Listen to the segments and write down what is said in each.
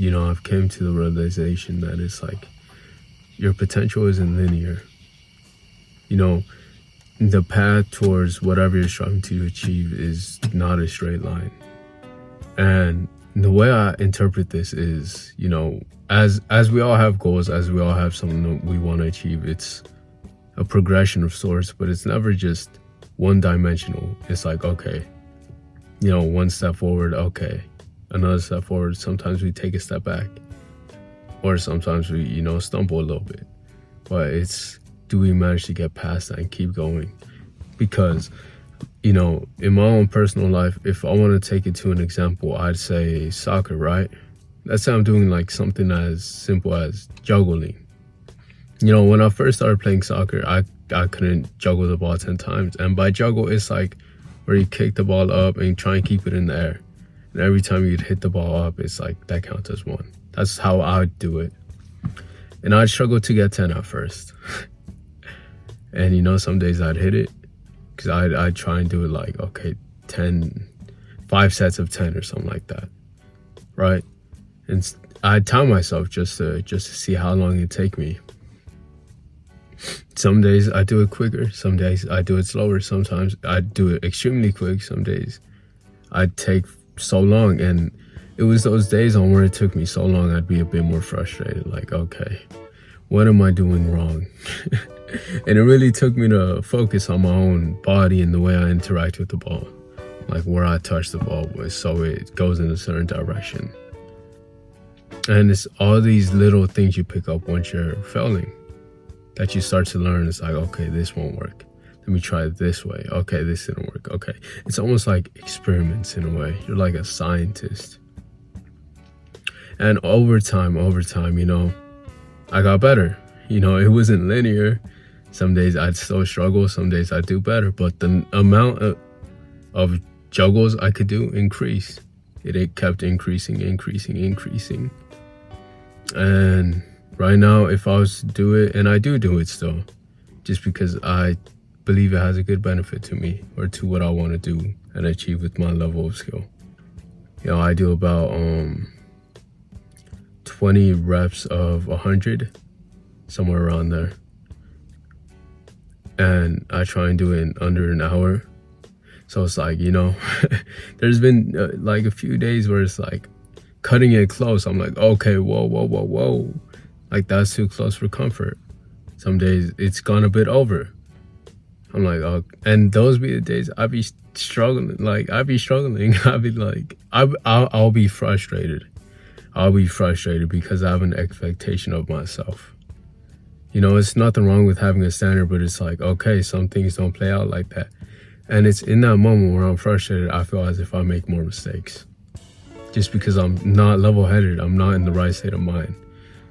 I've came to the realization that it's like your potential isn't linear. You know, the path towards whatever you're striving to achieve is not a straight line. And the way I interpret this is, as we all have goals, as we all have something that we want to achieve, it's a progression of sorts, but it's never just one dimensional. It's like, okay, one step forward, okay, another step forward. Sometimes we take a step back, or sometimes we, stumble a little bit. But it's, do we manage to get past that and keep going? Because, in my own personal life, if I want to take it to an example, I'd say soccer, right? Let's say I'm doing like something as simple as juggling. When I first started playing soccer, I couldn't juggle the ball 10 times. And by juggle, it's like where you kick the ball up and you try and keep it in the air. And every time you'd hit the ball up, it's like that counts as one. That's how I'd do it. And I'd struggle to get 10 at first. And some days I'd hit it, because I'd try and do it like, okay, 5 sets of 10 or something like that, right? And I'd time myself just to see how long it'd take me. Some days I do it quicker, some days I do it slower, sometimes I do it extremely quick, some days I'd take so long. And it was those days on where it took me so long, I'd be a bit more frustrated, like, okay, what am I doing wrong? And it really took me to focus on my own body and the way I interact with the ball, like where I touch the ball with, so it goes in a certain direction. And it's all these little things you pick up once you're failing that you start to learn. It's like, okay, this won't work. Let me try it this way. Okay, this didn't work. Okay. It's almost like experiments in a way. You're like a scientist. And over time, I got better. It wasn't linear. Some days I'd still struggle, some days I'd do better, but the amount of juggles I could do increased. It kept increasing. And right now, if I was to do it, and I do it still, just because I believe it has a good benefit to me or to what I want to do and achieve with my level of skill. I do about 20 reps of 100, somewhere around there. And I try and do it in under an hour. So it's like, there's been like a few days where it's like cutting it close. I'm like, okay, whoa. Like that's too close for comfort. Some days it's gone a bit over. I'm like, oh, and those be the days I be struggling. I'd be like, I'll be frustrated. I'll be frustrated because I have an expectation of myself. It's nothing wrong with having a standard, but it's like, okay, some things don't play out like that. And it's in that moment where I'm frustrated, I feel as if I make more mistakes. Just because I'm not level-headed, I'm not in the right state of mind.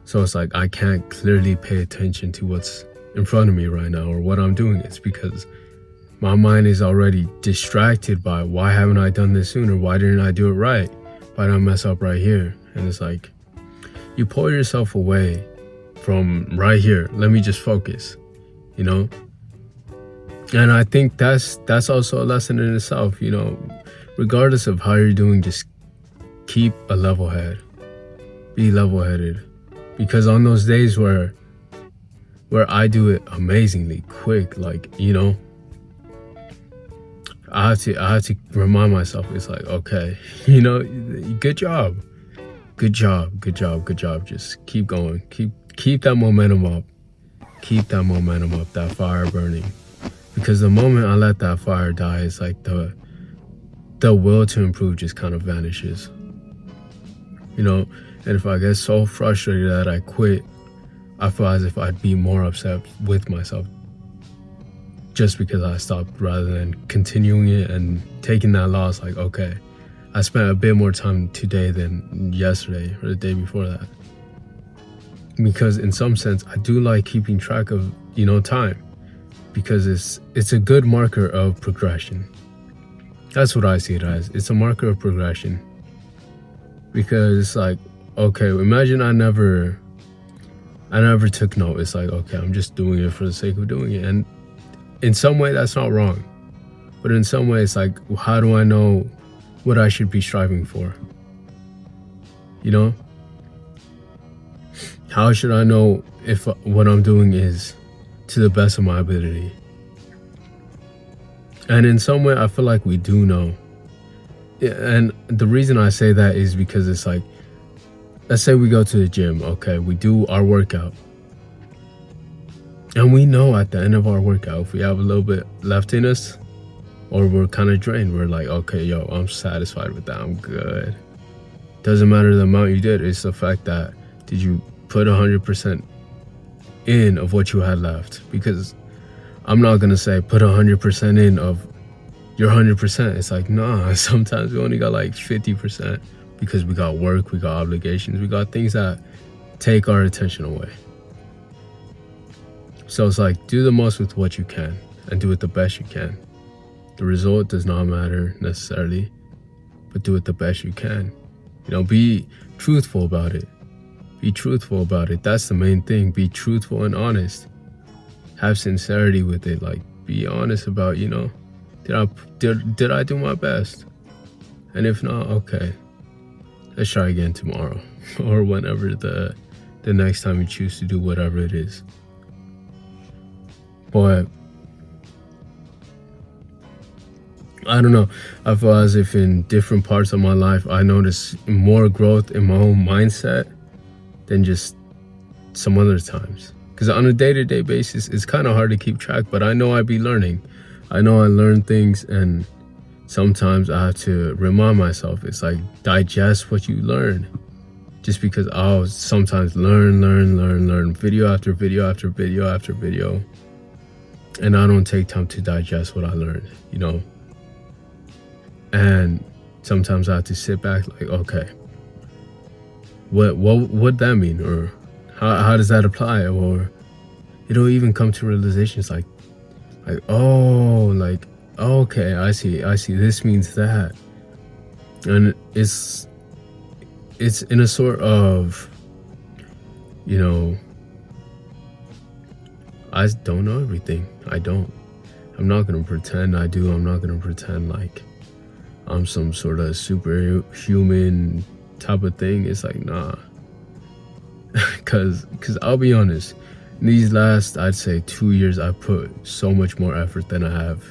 So it's like, I can't clearly pay attention to what's in front of me right now or what I'm doing. It's because my mind is already distracted by, why haven't I done this sooner? Why didn't I do it right? Why did I mess up right here? And it's like, you pull yourself away from right here. Let me just focus, And I think that's also a lesson in itself, regardless of how you're doing, just keep a level head, be level-headed. Because on those days where I do it amazingly quick, like, I have to remind myself, it's like, okay, good job. Just keep going. Keep that momentum up. That fire burning. Because the moment I let that fire die, it's like the will to improve just kind of vanishes. And if I get so frustrated that I quit, I feel as if I'd be more upset with myself just because I stopped rather than continuing it and taking that loss. Like, okay, I spent a bit more time today than yesterday or the day before that. Because in some sense, I do like keeping track of, time, because it's a good marker of progression. That's what I see it as. It's a marker of progression. Because it's like, okay, imagine I never took note. It's like, okay, I'm just doing it for the sake of doing it. And in some way, that's not wrong. But in some way, it's like, how do I know what I should be striving for? How should I know if what I'm doing is to the best of my ability? And in some way, I feel like we do know. Yeah, and the reason I say that is because it's like, let's say we go to the gym, okay, we do our workout. And we know at the end of our workout, if we have a little bit left in us, or we're kind of drained, we're like, okay, yo, I'm satisfied with that, I'm good. Doesn't matter the amount you did, it's the fact that did you put 100% in of what you had left? Because I'm not gonna say put 100% in of your 100%. It's like, nah, sometimes we only got like 50% because we got work, we got obligations, we got things that take our attention away. So it's like, do the most with what you can and do it the best you can. The result does not matter necessarily, but do it the best you can. You know, be truthful about it. Be truthful about it. That's the main thing. Be truthful and honest. Have sincerity with it. Like, be honest about, you know, did I do my best? And if not, okay, let's try again tomorrow or whenever the next time you choose to do whatever it is. But I don't know. I feel as if in different parts of my life, I notice more growth in my own mindset than just some other times. Because on a day-to-day basis, it's kind of hard to keep track, but I know I be learning. I know I learn things, and sometimes I have to remind myself. It's like, digest what you learn. Just because I'll sometimes learn, video after video after video after video. And I don't take time to digest what I learned, you know? And sometimes I have to sit back like, okay, what that mean? Or how does that apply? Or it'll even come to realizations like, oh, like, okay, I see, this means that. And it's in a sort of, you know, I don't know everything. I don't. I'm not going to pretend I do. I'm not going to pretend like I'm some sort of superhuman type of thing. It's like, nah. Cause I'll be honest, in these last, I'd say 2 years, I put so much more effort than I have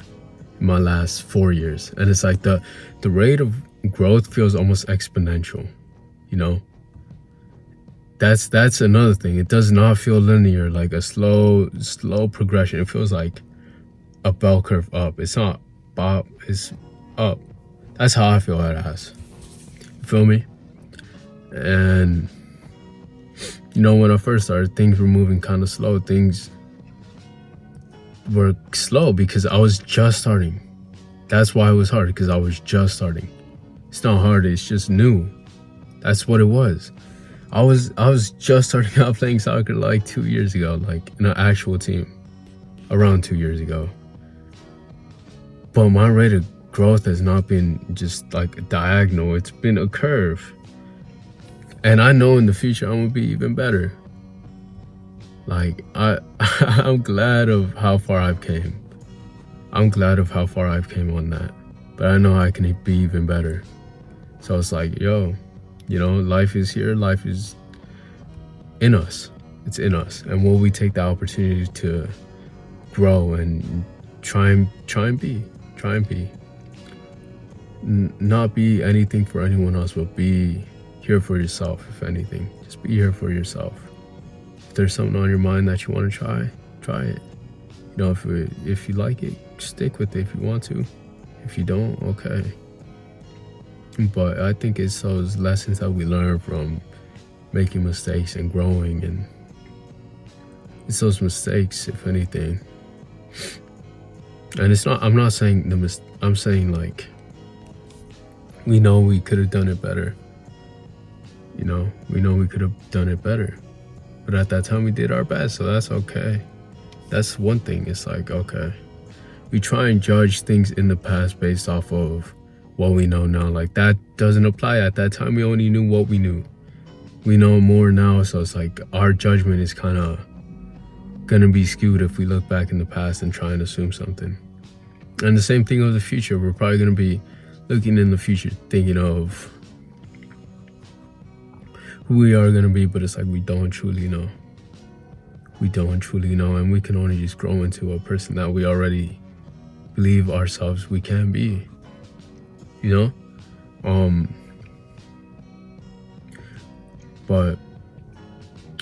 in my last 4 years. And it's like the rate of growth feels almost exponential, you know? That's another thing. It does not feel linear, like a slow progression. It feels like a bell curve up. It's not bop, it's up. That's how I feel it as. You feel me? And you know, when I first started, things were moving kind of slow. Things were slow because I was just starting. That's why it was hard, because I was just starting. It's not hard, it's just new. That's what it was. I was just starting out playing soccer like 2 years ago, like in an actual team, around 2 years ago. But my rate of growth has not been just like a diagonal, it's been a curve. And I know in the future I'm gonna be even better. Like, I'm glad of how far I've came. I'm glad of how far I've came on that. But I know I can be even better. So it's like, yo, you know, life is here, life is in us. It's in us. And will we take the opportunity to grow and try and be. Not be anything for anyone else, but be here for yourself, if anything. Just be here for yourself. If there's something on your mind that you want to try it. You know, if you like it, stick with it if you want to. If you don't, okay. But I think it's those lessons that we learn from making mistakes and growing, and it's those mistakes, if anything. And it's not, I'm not saying I'm saying like, we know we could have done it better. You know, we know we could have done it better. But at that time we did our best, so that's okay. That's one thing. It's like, okay, we try and judge things in the past based off of what we know now. Like, that doesn't apply. At that time we only knew what we knew. We know more now, so it's like our judgment is kind of gonna be skewed if we look back in the past and try and assume something. And the same thing of the future. We're probably gonna be looking in the future thinking of who we are gonna be, but it's like we don't truly know. We don't truly know, and we can only just grow into a person that we already believe ourselves we can be. You know? But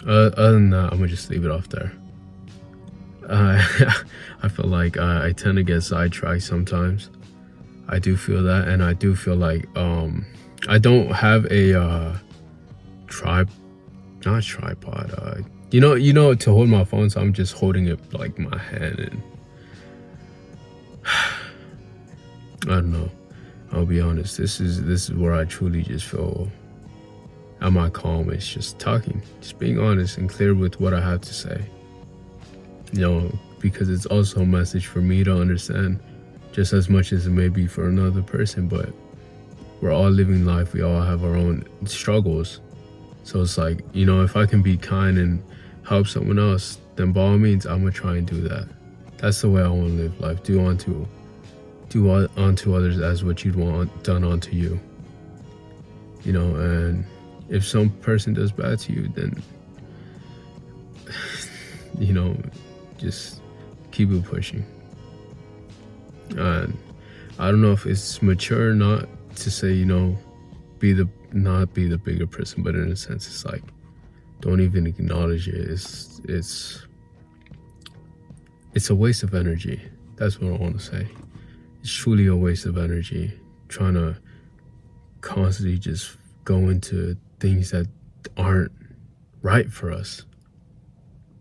other than that, I'm gonna just leave it off there. I feel like I tend to get sidetracked sometimes. I do feel that, and I do feel like I don't have a not tripod. You know, to hold my phone, so I'm just holding it like my hand, and I don't know. I'll be honest. This is where I truly just feel at my calmest, just talking, just being honest and clear with what I have to say. You know, because it's also a message for me to understand, just as much as it may be for another person. But we're all living life. We all have our own struggles. So it's like, you know, if I can be kind and help someone else, then by all means, I'm gonna try and do that. That's the way I want to live life. Do unto others as what you'd want done unto you. You know, and if some person does bad to you, then you know, just keep it pushing. And I don't know if it's mature or not to say, you know, not be the bigger person, but in a sense, it's like, don't even acknowledge it. It's a waste of energy. That's what I want to say. It's truly a waste of energy trying to constantly just go into things that aren't right for us.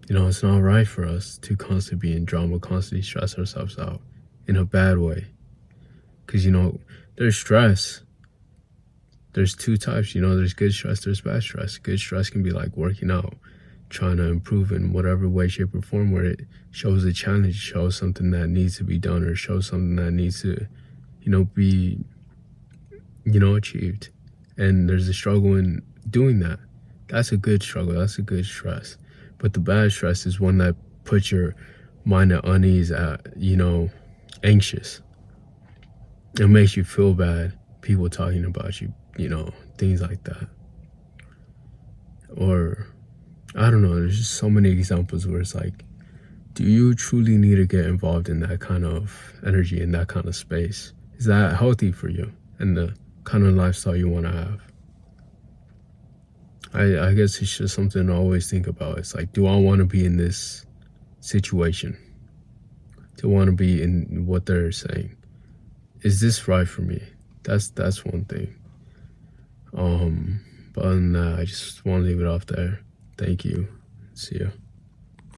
You know, it's not right for us to constantly be in drama, constantly stress ourselves out in a bad way. Because, you know, there's stress. There's two types, you know, there's good stress, there's bad stress. Good stress can be like working out, trying to improve in whatever way, shape, or form, where it shows a challenge, shows something that needs to be done, or shows something that needs to, you know, be, you know, achieved. And there's a struggle in doing that. That's a good struggle, that's a good stress. But the bad stress is one that puts your mind at unease, you know, anxious. It makes you feel bad, people talking about you, you know, things like that. Or, I don't know, there's just so many examples where it's like, do you truly need to get involved in that kind of energy, in that kind of space? Is that healthy for you and the kind of lifestyle you want to have? I guess it's just something to always think about. It's like, do I want to be in this situation? Do I want to be in what they're saying? Is this right for me? That's one thing. But other than that, I just want to leave it off there. Thank you. See ya.